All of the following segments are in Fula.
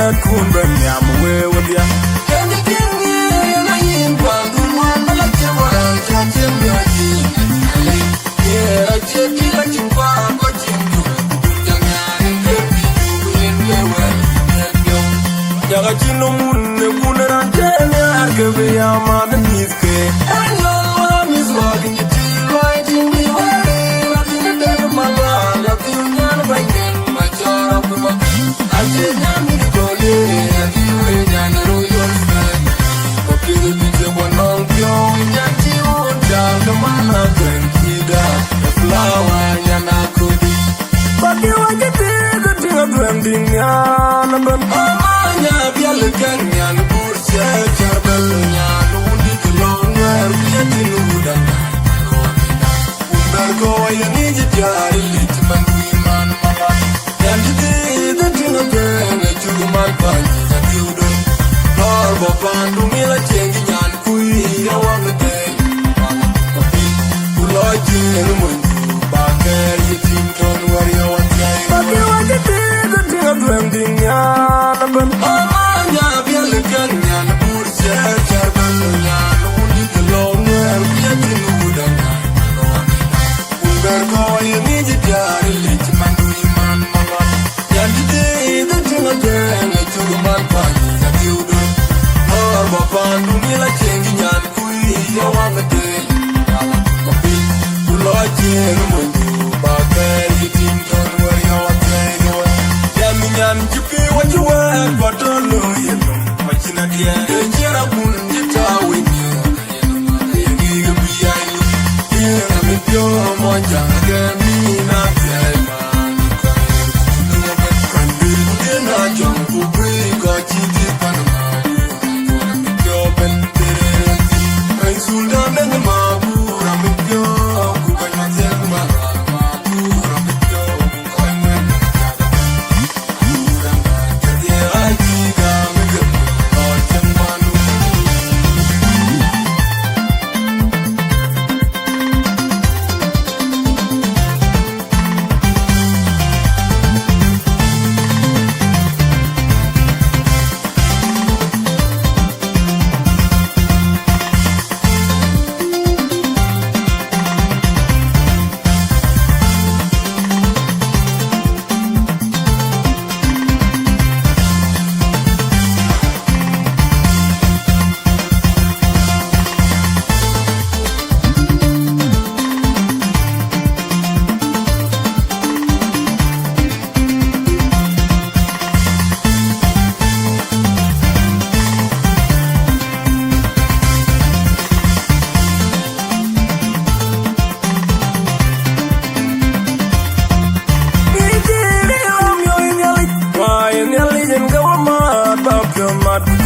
kwet kun ben yam we with ya. Can you give me a yin one good one? I like you what I'm catching your yin. Yeah, I check it like you are watching you. Young and baby, in the way. Yagachino moon, the moon and Jenny, I'll give you a man and his cake. And your mom is walking your teeth right in the way. Nothing to tell my love, nothing to break in my jar of my. I said, I'm going to go there, and you ain't a royal fan. But you will be the one on your that you won't down the man of the flower, and I could. But you are getting the thing of blending, but Manya, Bialakan, and Bursa, Charbelina, only the long hair, getting Udan. Go, you need it, little man, Mama. And you did the thing of to my bunny, and you don't. Nor Boban, do me like changing and Kui, I want the day. Who like you when you back there, you think, don't worry, I want to. But you want to be the thing of blending, but Manya, Bialakan, and Bursa, Charbelina, only the long hair, getting Udan. Go, you need it, little man, Mama. And today, the thing again, to the man, and you do. Or Boban, do me like changing and Kui, I want the day. Who like you when you back there, you think, don't worry, I want to go. Yamin, you pay what you want, but don't know you know. But you're not here, you're not going to tell with you. You're behind you. I'm in your monja, get me not there, man. And building a jump, we got you deep on the open. And Sudan and the Mabu, I'm in your cook and Mabu, I'm in your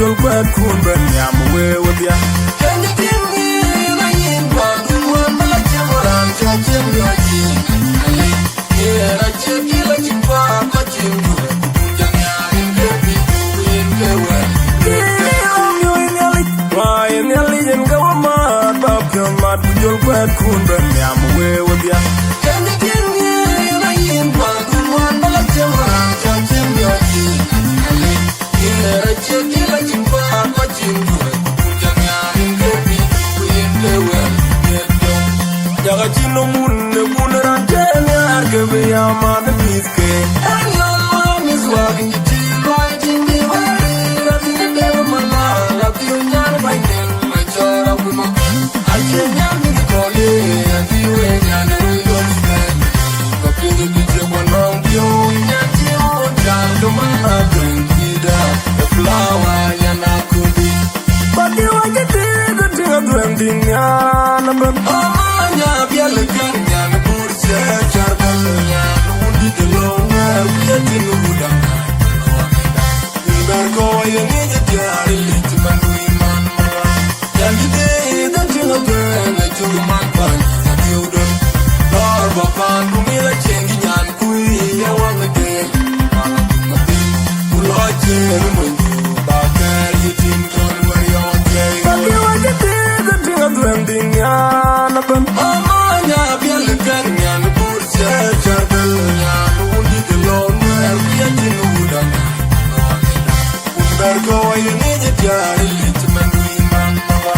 You'll quite cool, but I'm away with ya. Can you give me a yin one? I like you what I'm catching your yin. Yeah, I check you like you are watching you. Young and baby, in the way. Yeah, I'm you in your league. Why in your league and go mad about your mad? You'll quite cool, but I'm away with ya. Can you give me a yin one? I like you what I'm catching your yin. Yeah, I check you like you are watching you. Young and baby, in the way. Yagachino moon, the moon and Jenny, I'll give you a man and his cake. And your mom is walking your teeth right in the way. Nothing to tell my love, love you, not my name, my child of my. I can't have me to call you, and you ain't your friend. But you the picture one on you, and you down to my heart, the flower, and I could be. But you want to do the thing of blending, but Manya, Bialakan, and Bursa, Charbelina, only the long hair, getting Udan. Go, you need it, little man, Mama. And today, the thing of to the man, and you don't. Nor Boban, do me like changing and Kui, I want the day. Who like you when you back there, you think, don't worry, I want to. But you want to do the thing of you need it, yeah, it's a man, mama.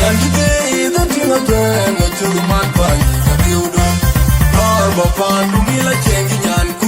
And today, the thing of them, to the man, by the building. Or Bapan, to be like changing and